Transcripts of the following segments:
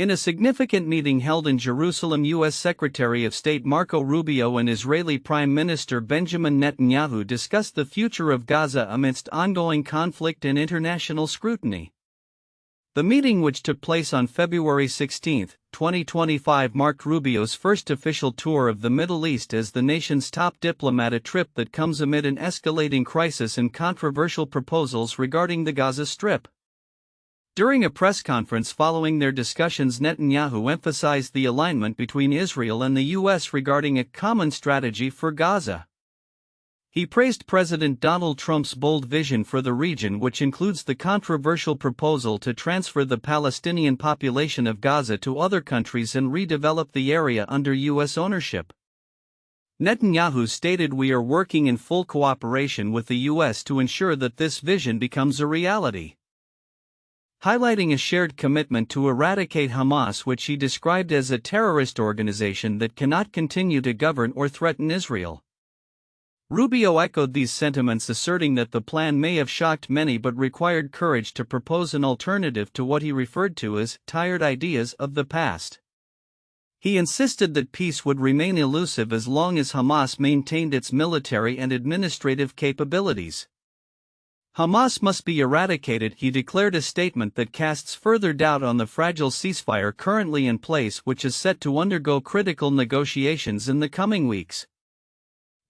In a significant meeting held in Jerusalem, U.S. Secretary of State Marco Rubio and Israeli Prime Minister Benjamin Netanyahu discussed the future of Gaza amidst ongoing conflict and international scrutiny. The meeting, which took place on February 16, 2025, marked Rubio's first official tour of the Middle East as the nation's top diplomat, a trip that comes amid an escalating crisis and controversial proposals regarding the Gaza Strip. During a press conference following their discussions, Netanyahu emphasized the alignment between Israel and the U.S. regarding a common strategy for Gaza. He praised President Donald Trump's bold vision for the region, which includes the controversial proposal to transfer the Palestinian population of Gaza to other countries and redevelop the area under U.S. ownership. Netanyahu stated, "We are working in full cooperation with the U.S. to ensure that this vision becomes a reality," highlighting a shared commitment to eradicate Hamas, which he described as a terrorist organization that cannot continue to govern or threaten Israel. Rubio echoed these sentiments, asserting that the plan may have shocked many but required courage to propose an alternative to what he referred to as tired ideas of the past. He insisted that peace would remain elusive as long as Hamas maintained its military and administrative capabilities. Hamas must be eradicated, he declared, a statement that casts further doubt on the fragile ceasefire currently in place, which is set to undergo critical negotiations in the coming weeks.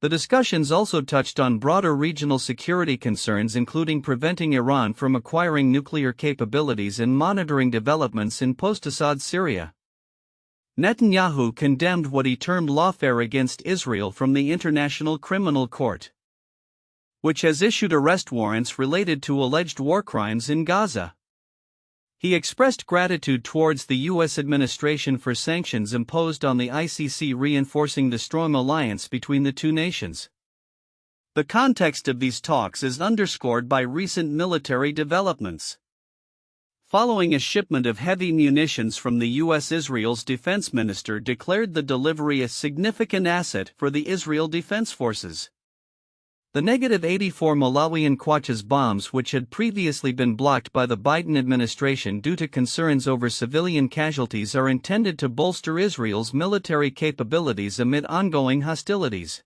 The discussions also touched on broader regional security concerns, including preventing Iran from acquiring nuclear capabilities and monitoring developments in post-Assad Syria. Netanyahu condemned what he termed lawfare against Israel from the International Criminal Court, which has issued arrest warrants related to alleged war crimes in Gaza. He expressed gratitude towards the U.S. administration for sanctions imposed on the ICC, reinforcing the strong alliance between the two nations. The context of these talks is underscored by recent military developments. Following a shipment of heavy munitions from the U.S., Israel's defense minister declared the delivery a significant asset for the Israel Defense Forces. The -84 Malawian Quachas bombs, which had previously been blocked by the Biden administration due to concerns over civilian casualties, are intended to bolster Israel's military capabilities amid ongoing hostilities.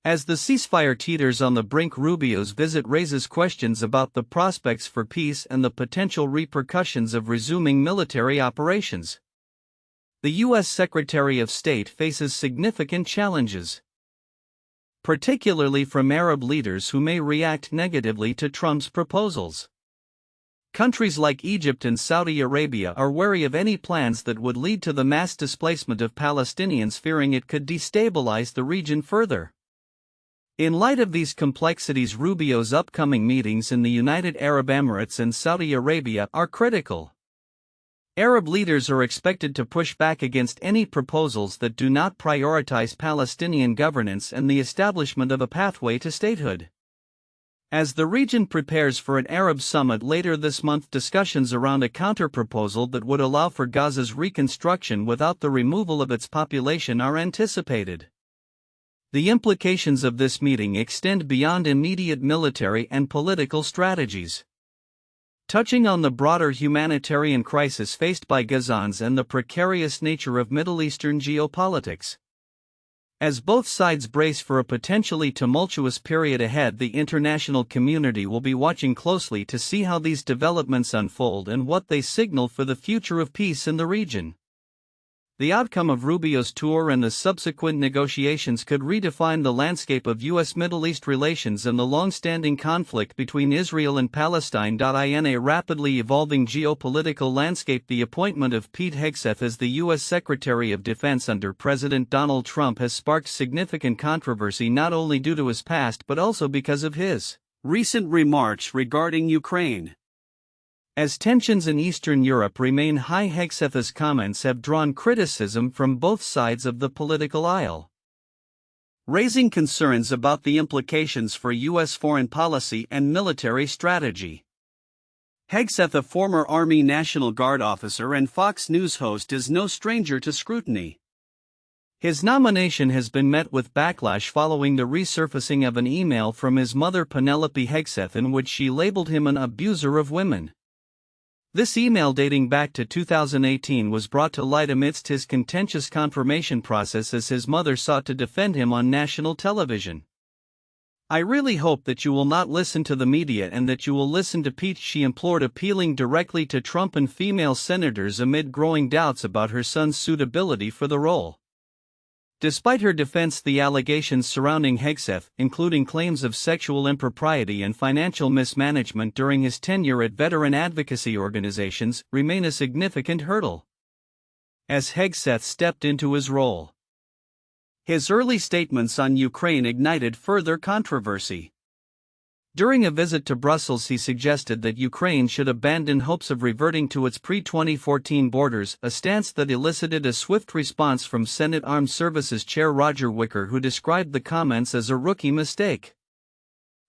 As the ceasefire teeters on the brink, Rubio's visit raises questions about the prospects for peace and the potential repercussions of resuming military operations. The U.S. Secretary of State faces significant challenges, particularly from Arab leaders who may react negatively to Trump's proposals. Countries like Egypt and Saudi Arabia are wary of any plans that would lead to the mass displacement of Palestinians, fearing it could destabilize the region further. In light of these complexities, Rubio's upcoming meetings in the United Arab Emirates and Saudi Arabia are critical. Arab leaders are expected to push back against any proposals that do not prioritize Palestinian governance and the establishment of a pathway to statehood. As the region prepares for an Arab summit later this month, discussions around a counterproposal that would allow for Gaza's reconstruction without the removal of its population are anticipated. The implications of this meeting extend beyond immediate military and political strategies. Touching on the broader humanitarian crisis faced by Gazans and the precarious nature of Middle Eastern geopolitics. As both sides brace for a potentially tumultuous period ahead, the international community will be watching closely to see how these developments unfold and what they signal for the future of peace in the region. The outcome of Rubio's tour and the subsequent negotiations could redefine the landscape of U.S. Middle East relations and the long-standing conflict between Israel and Palestine. In a rapidly evolving geopolitical landscape, the appointment of Pete Hegseth as the U.S. Secretary of Defense under President Donald Trump has sparked significant controversy, not only due to his past but also because of his recent remarks regarding Ukraine. As tensions in Eastern Europe remain high, Hegseth's comments have drawn criticism from both sides of the political aisle, raising concerns about the implications for U.S. foreign policy and military strategy. Hegseth, a former Army National Guard officer and Fox News host, is no stranger to scrutiny. His nomination has been met with backlash following the resurfacing of an email from his mother, Penelope Hegseth, in which she labeled him an abuser of women. This email dating back to 2018 was brought to light amidst his contentious confirmation process as his mother sought to defend him on national television. "I really hope that you will not listen to the media and that you will listen to Pete," she implored, appealing directly to Trump and female senators amid growing doubts about her son's suitability for the role. Despite her defense, the allegations surrounding Hegseth, including claims of sexual impropriety and financial mismanagement during his tenure at veteran advocacy organizations, remain a significant hurdle. As Hegseth stepped into his role, his early statements on Ukraine ignited further controversy. During a visit to Brussels, he suggested that Ukraine should abandon hopes of reverting to its pre-2014 borders, a stance that elicited a swift response from Senate Armed Services Chair Roger Wicker, who described the comments as a rookie mistake.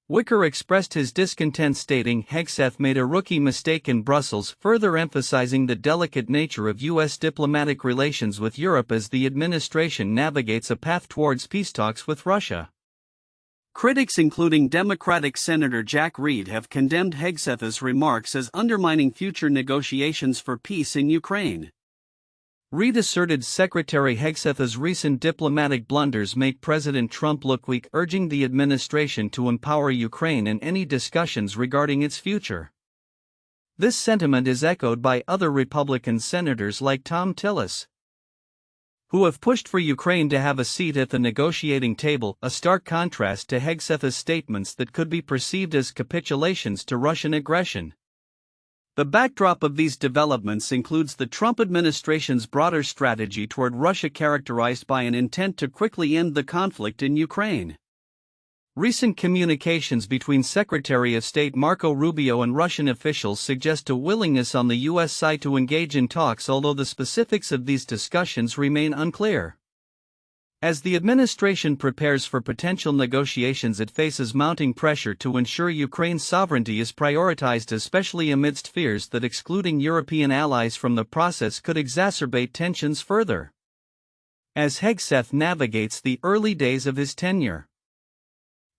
Wicker expressed his discontent, stating, "Hegseth made a rookie mistake in Brussels," further emphasizing the delicate nature of U.S. diplomatic relations with Europe as the administration navigates a path towards peace talks with Russia. Critics, including Democratic Senator Jack Reed, have condemned Hegseth's remarks as undermining future negotiations for peace in Ukraine. Reed asserted Secretary Hegseth's recent diplomatic blunders make President Trump look weak, urging the administration to empower Ukraine in any discussions regarding its future. This sentiment is echoed by other Republican senators like Tom Tillis, who have pushed for Ukraine to have a seat at the negotiating table, a stark contrast to Hegseth's statements that could be perceived as capitulations to Russian aggression. The backdrop of these developments includes the Trump administration's broader strategy toward Russia, characterized by an intent to quickly end the conflict in Ukraine. Recent communications between Secretary of State Marco Rubio and Russian officials suggest a willingness on the U.S. side to engage in talks, although the specifics of these discussions remain unclear. As the administration prepares for potential negotiations, it faces mounting pressure to ensure Ukraine's sovereignty is prioritized, especially amidst fears that excluding European allies from the process could exacerbate tensions further. As Hegseth navigates the early days of his tenure,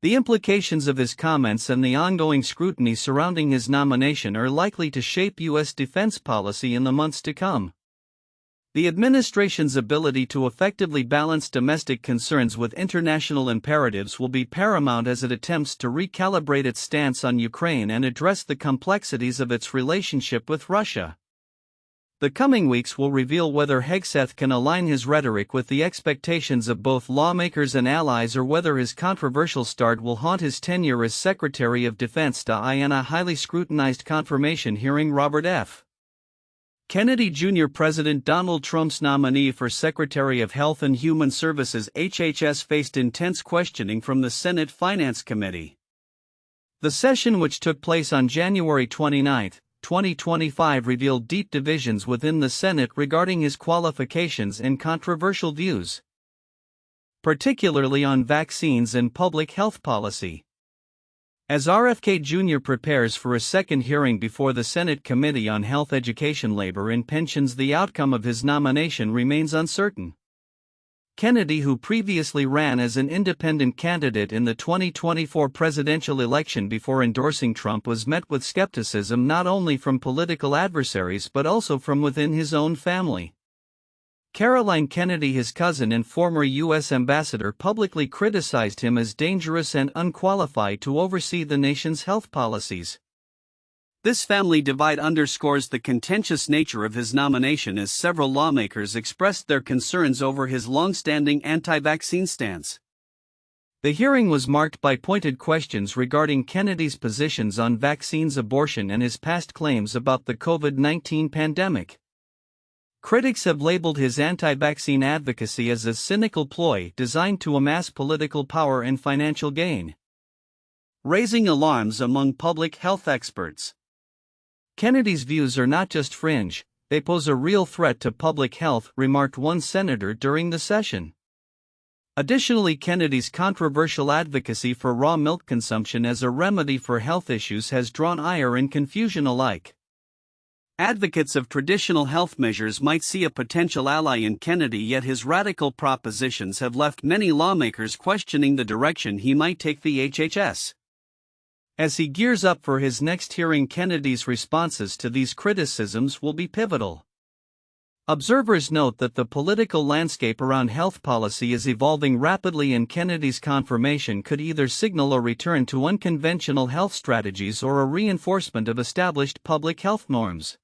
the implications of his comments and the ongoing scrutiny surrounding his nomination are likely to shape U.S. defense policy in the months to come. The administration's ability to effectively balance domestic concerns with international imperatives will be paramount as it attempts to recalibrate its stance on Ukraine and address the complexities of its relationship with Russia. The coming weeks will reveal whether Hegseth can align his rhetoric with the expectations of both lawmakers and allies, or whether his controversial start will haunt his tenure as Secretary of Defense. In a highly scrutinized confirmation hearing, Robert F. Kennedy Jr., President Donald Trump's nominee for Secretary of Health and Human Services (HHS), faced intense questioning from the Senate Finance Committee. The session, which took place on January 29, 2025, revealed deep divisions within the Senate regarding his qualifications and controversial views, particularly on vaccines and public health policy. As RFK Jr. prepares for a second hearing before the Senate Committee on Health, Education, Labor, and Pensions, the outcome of his nomination remains uncertain. Kennedy, who previously ran as an independent candidate in the 2024 presidential election before endorsing Trump, was met with skepticism not only from political adversaries but also from within his own family. Caroline Kennedy, his cousin and former U.S. ambassador, publicly criticized him as dangerous and unqualified to oversee the nation's health policies. This family divide underscores the contentious nature of his nomination, as several lawmakers expressed their concerns over his long-standing anti-vaccine stance. The hearing was marked by pointed questions regarding Kennedy's positions on vaccines, abortion, and his past claims about the COVID-19 pandemic. Critics have labeled his anti-vaccine advocacy as a cynical ploy designed to amass political power and financial gain, raising alarms among public health experts. Kennedy's views are not just fringe, they pose a real threat to public health, remarked one senator during the session. Additionally, Kennedy's controversial advocacy for raw milk consumption as a remedy for health issues has drawn ire and confusion alike. Advocates of traditional health measures might see a potential ally in Kennedy, yet his radical propositions have left many lawmakers questioning the direction he might take the HHS. As he gears up for his next hearing, Kennedy's responses to these criticisms will be pivotal. Observers note that the political landscape around health policy is evolving rapidly, and Kennedy's confirmation could either signal a return to unconventional health strategies or a reinforcement of established public health norms.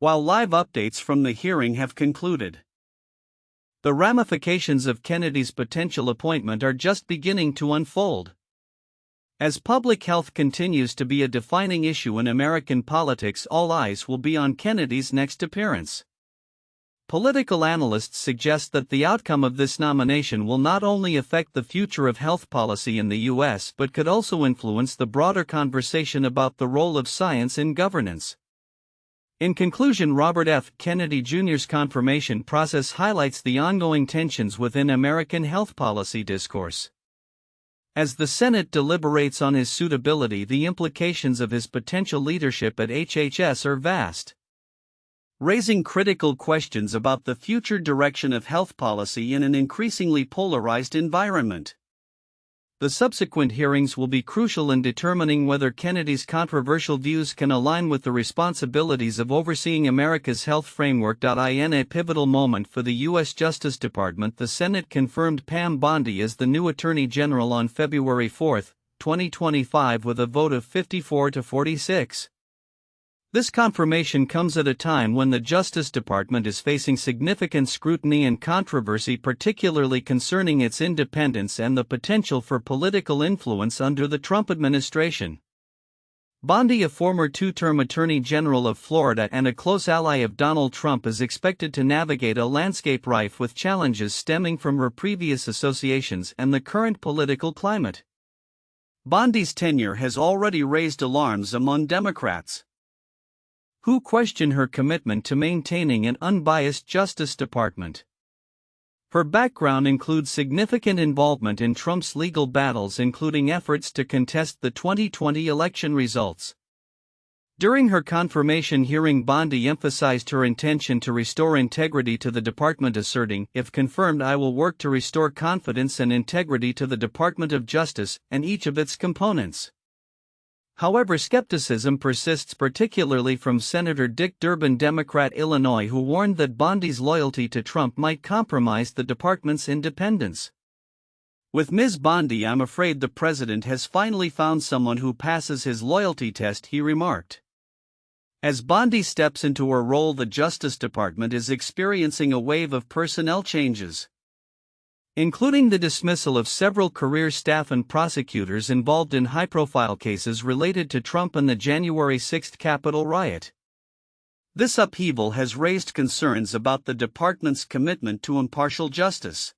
While live updates from the hearing have concluded, the ramifications of Kennedy's potential appointment are just beginning to unfold. As public health continues to be a defining issue in American politics, all eyes will be on Kennedy's next appearance. Political analysts suggest that the outcome of this nomination will not only affect the future of health policy in the U.S. but could also influence the broader conversation about the role of science in governance. In conclusion, Robert F. Kennedy Jr.'s confirmation process highlights the ongoing tensions within American health policy discourse. As the Senate deliberates on his suitability, the implications of his potential leadership at HHS are vast, raising critical questions about the future direction of health policy in an increasingly polarized environment. The subsequent hearings will be crucial in determining whether Kennedy's controversial views can align with the responsibilities of overseeing America's health framework. In a pivotal moment for the U.S. Justice Department, the Senate confirmed Pam Bondi as the new Attorney General on February 4, 2025, with a vote of 54 to 46. This confirmation comes at a time when the Justice Department is facing significant scrutiny and controversy, particularly concerning its independence and the potential for political influence under the Trump administration. Bondi, a former two-term Attorney General of Florida and a close ally of Donald Trump, is expected to navigate a landscape rife with challenges stemming from her previous associations and the current political climate. Bondi's tenure has already raised alarms among Democrats, who question her commitment to maintaining an unbiased Justice Department. Her background includes significant involvement in Trump's legal battles, including efforts to contest the 2020 election results. During her confirmation hearing, Bondi emphasized her intention to restore integrity to the department, asserting, "If confirmed, I will work to restore confidence and integrity to the Department of Justice and each of its components." However, skepticism persists, particularly from Senator Dick Durbin, Democrat, Illinois, who warned that Bondi's loyalty to Trump might compromise the department's independence. "With Ms. Bondi, I'm afraid the president has finally found someone who passes his loyalty test," he remarked. As Bondi steps into her role, the Justice Department is experiencing a wave of personnel changes, including the dismissal of several career staff and prosecutors involved in high-profile cases related to Trump and the January 6 Capitol riot. This upheaval has raised concerns about the department's commitment to impartial justice.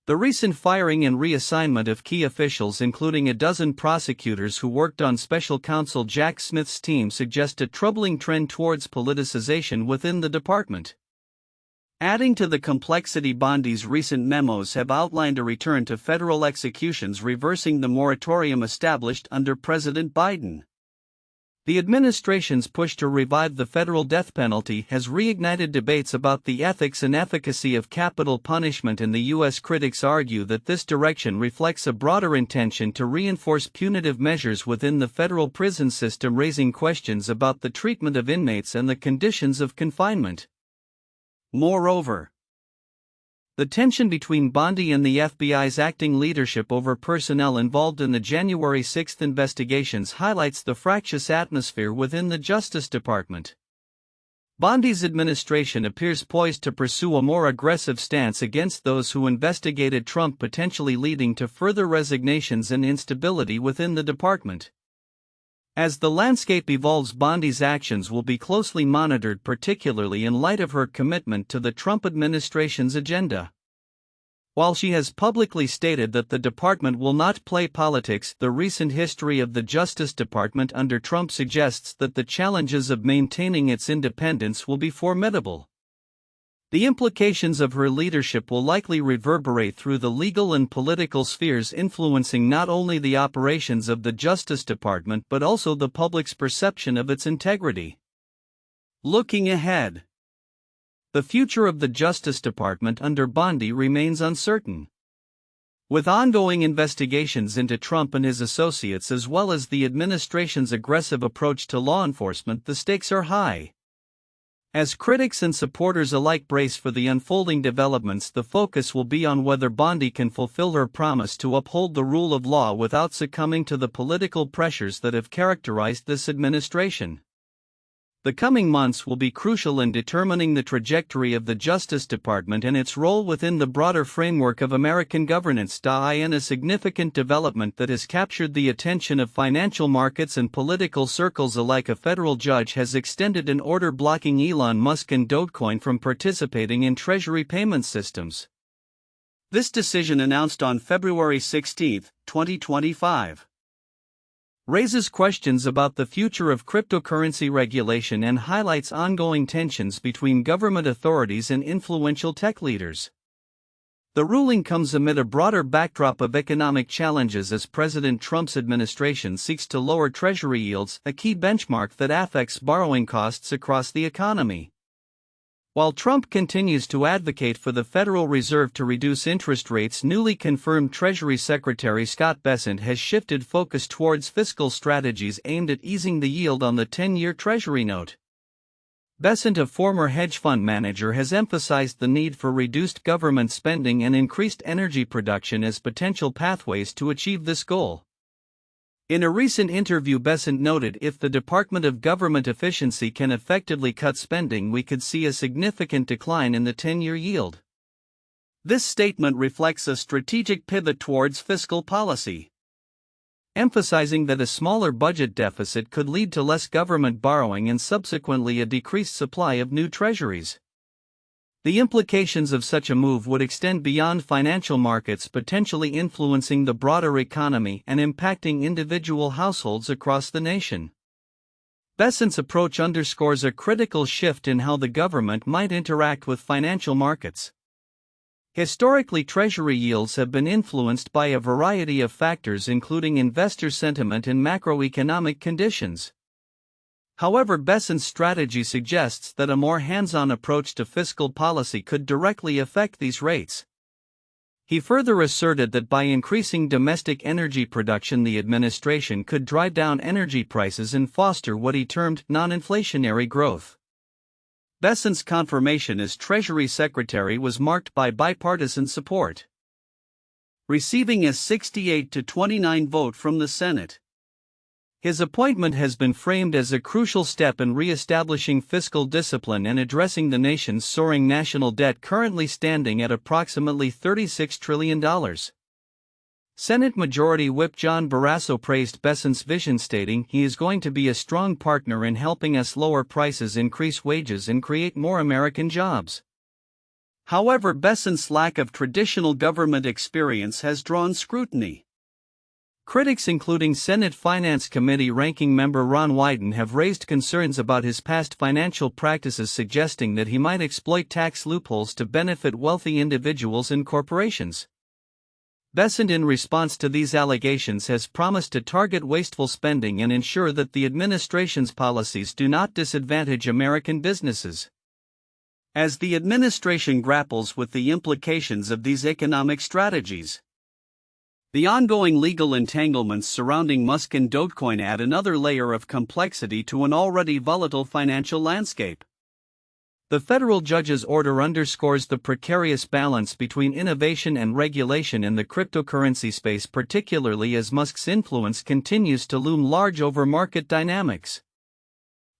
The recent firing and reassignment of key officials, including a dozen prosecutors who worked on special counsel Jack Smith's team, suggest a troubling trend towards politicization within the department. Adding to the complexity, Bondi's recent memos have outlined a return to federal executions, reversing the moratorium established under President Biden. The administration's push to revive the federal death penalty has reignited debates about the ethics and efficacy of capital punishment in the U.S. Critics argue that this direction reflects a broader intention to reinforce punitive measures within the federal prison system, raising questions about the treatment of inmates and the conditions of confinement. Moreover, the tension between Bondi and the FBI's acting leadership over personnel involved in the January 6 investigations highlights the fractious atmosphere within the Justice Department. Bondi's administration appears poised to pursue a more aggressive stance against those who investigated Trump, potentially leading to further resignations and instability within the department. As the landscape evolves, Bondi's actions will be closely monitored, particularly in light of her commitment to the Trump administration's agenda. While she has publicly stated that the department will not play politics, the recent history of the Justice Department under Trump suggests that the challenges of maintaining its independence will be formidable. The implications of her leadership will likely reverberate through the legal and political spheres, influencing not only the operations of the Justice Department but also the public's perception of its integrity. Looking ahead, the future of the Justice Department under Bondi remains uncertain. With ongoing investigations into Trump and his associates as well as the administration's aggressive approach to law enforcement, the stakes are high. As critics and supporters alike brace for the unfolding developments, the focus will be on whether Bondi can fulfill her promise to uphold the rule of law without succumbing to the political pressures that have characterized this administration. The coming months will be crucial in determining the trajectory of the Justice Department and its role within the broader framework of American governance. In a significant development that has captured the attention of financial markets and political circles alike, a federal judge has extended an order blocking Elon Musk and Dogecoin from participating in Treasury payment systems. This decision, announced on February 16, 2025, raises questions about the future of cryptocurrency regulation and highlights ongoing tensions between government authorities and influential tech leaders. The ruling comes amid a broader backdrop of economic challenges as President Trump's administration seeks to lower Treasury yields, a key benchmark that affects borrowing costs across the economy. While Trump continues to advocate for the Federal Reserve to reduce interest rates, newly confirmed Treasury Secretary Scott Bessent has shifted focus towards fiscal strategies aimed at easing the yield on the 10-year Treasury note. Bessent, a former hedge fund manager, has emphasized the need for reduced government spending and increased energy production as potential pathways to achieve this goal. In a recent interview, Bessent noted, "If the Department of Government Efficiency can effectively cut spending, we could see a significant decline in the 10-year yield." This statement reflects a strategic pivot towards fiscal policy, emphasizing that a smaller budget deficit could lead to less government borrowing and subsequently a decreased supply of new treasuries. The implications of such a move would extend beyond financial markets, potentially influencing the broader economy and impacting individual households across the nation. Bessent's approach underscores a critical shift in how the government might interact with financial markets. Historically, Treasury yields have been influenced by a variety of factors, including investor sentiment and macroeconomic conditions. However, Bessent's strategy suggests that a more hands-on approach to fiscal policy could directly affect these rates. He further asserted that by increasing domestic energy production, the administration could drive down energy prices and foster what he termed non-inflationary growth. Bessent's confirmation as Treasury Secretary was marked by bipartisan support, receiving a 68-29 vote from the Senate. His appointment has been framed as a crucial step in re-establishing fiscal discipline and addressing the nation's soaring national debt, currently standing at approximately $36 trillion. Senate Majority Whip John Barrasso praised Bessent's vision, stating, "He is going to be a strong partner in helping us lower prices, increase wages, and create more American jobs." However, Bessent's lack of traditional government experience has drawn scrutiny. Critics, including Senate Finance Committee Ranking Member Ron Wyden, have raised concerns about his past financial practices, suggesting that he might exploit tax loopholes to benefit wealthy individuals and corporations. Bessent, in response to these allegations, has promised to target wasteful spending and ensure that the administration's policies do not disadvantage American businesses. As the administration grapples with the implications of these economic strategies, the ongoing legal entanglements surrounding Musk and Dogecoin add another layer of complexity to an already volatile financial landscape. The federal judge's order underscores the precarious balance between innovation and regulation in the cryptocurrency space, particularly as Musk's influence continues to loom large over market dynamics.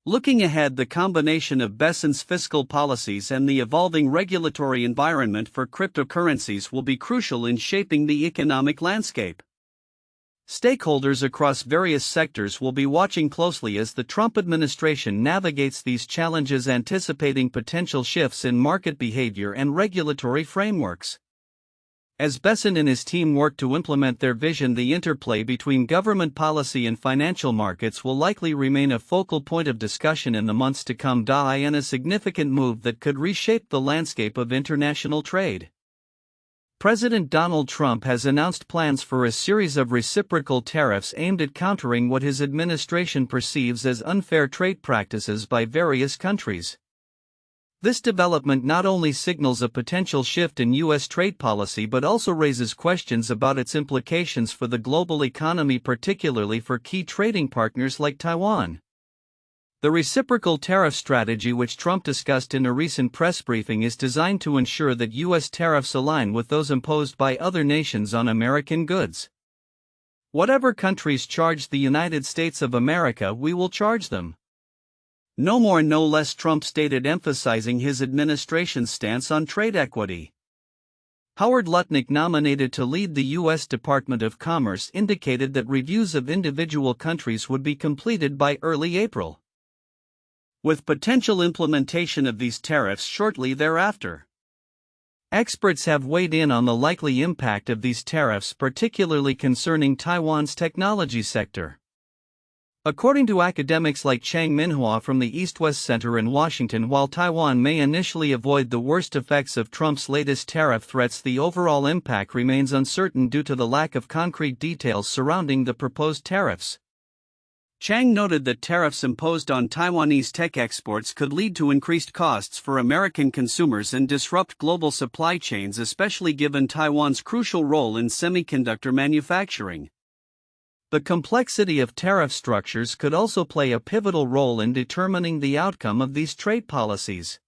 Looking ahead, the combination of Bessent's fiscal policies and the evolving regulatory environment for cryptocurrencies will be crucial in shaping the economic landscape. Stakeholders across various sectors will be watching closely as the Trump administration navigates these challenges, anticipating potential shifts in market behavior and regulatory frameworks. As Bessent and his team work to implement their vision, the interplay between government policy and financial markets will likely remain a focal point of discussion in the months to come. And a significant move that could reshape the landscape of international trade. President Donald Trump has announced plans for a series of reciprocal tariffs aimed at countering what his administration perceives as unfair trade practices by various countries. This development not only signals a potential shift in U.S. trade policy but also raises questions about its implications for the global economy, particularly for key trading partners like Taiwan. The reciprocal tariff strategy, which Trump discussed in a recent press briefing, is designed to ensure that U.S. tariffs align with those imposed by other nations on American goods. Whatever countries charge the United States of America, we will charge them. No more, no less, Trump stated, emphasizing his administration's stance on trade equity. Howard Lutnick, nominated to lead the U.S. Department of Commerce, indicated that reviews of individual countries would be completed by early April, with potential implementation of these tariffs shortly thereafter. Experts have weighed in on the likely impact of these tariffs, particularly concerning Taiwan's technology sector. According to academics like Chang Minhua from the East-West Center in Washington, while Taiwan may initially avoid the worst effects of Trump's latest tariff threats, the overall impact remains uncertain due to the lack of concrete details surrounding the proposed tariffs. Chang noted that tariffs imposed on Taiwanese tech exports could lead to increased costs for American consumers and disrupt global supply chains, especially given Taiwan's crucial role in semiconductor manufacturing. The complexity of tariff structures could also play a pivotal role in determining the outcome of these trade policies.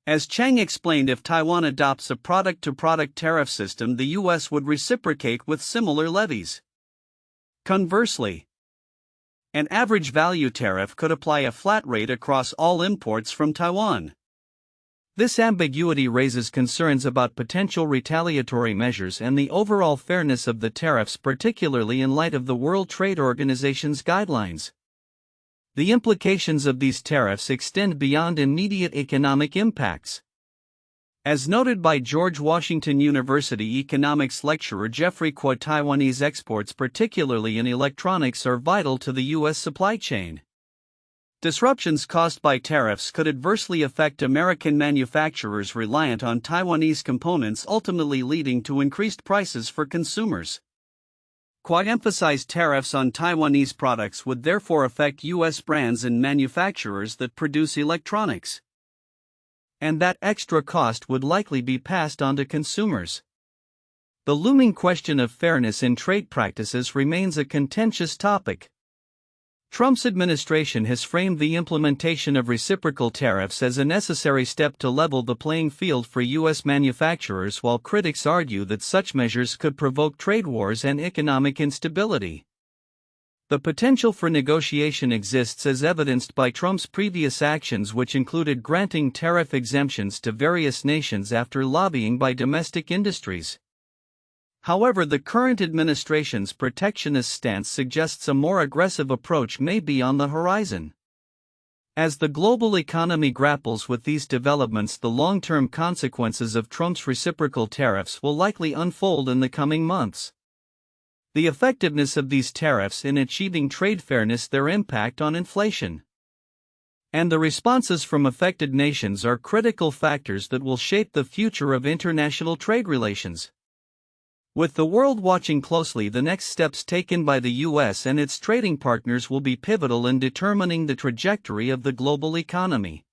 As Chang explained, if Taiwan adopts a product-to-product tariff system, the U.S. would reciprocate with similar levies. Conversely, an average value tariff could apply a flat rate across all imports from Taiwan. This ambiguity raises concerns about potential retaliatory measures and the overall fairness of the tariffs, particularly in light of the World Trade Organization's guidelines. The implications of these tariffs extend beyond immediate economic impacts. As noted by George Washington University economics lecturer Jeffrey Kuo, Taiwanese exports, particularly in electronics, are vital to the U.S. supply chain. Disruptions caused by tariffs could adversely affect American manufacturers reliant on Taiwanese components, ultimately leading to increased prices for consumers. Kuo emphasized tariffs on Taiwanese products would therefore affect U.S. brands and manufacturers that produce electronics, and that extra cost would likely be passed on to consumers. The looming question of fairness in trade practices remains a contentious topic. Trump's administration has framed the implementation of reciprocal tariffs as a necessary step to level the playing field for U.S. manufacturers, while critics argue that such measures could provoke trade wars and economic instability. The potential for negotiation exists, as evidenced by Trump's previous actions, which included granting tariff exemptions to various nations after lobbying by domestic industries. However, the current administration's protectionist stance suggests a more aggressive approach may be on the horizon. As the global economy grapples with these developments, the long-term consequences of Trump's reciprocal tariffs will likely unfold in the coming months. The effectiveness of these tariffs in achieving trade fairness, their impact on inflation, and the responses from affected nations are critical factors that will shape the future of international trade relations. With the world watching closely, the next steps taken by the U.S. and its trading partners will be pivotal in determining the trajectory of the global economy.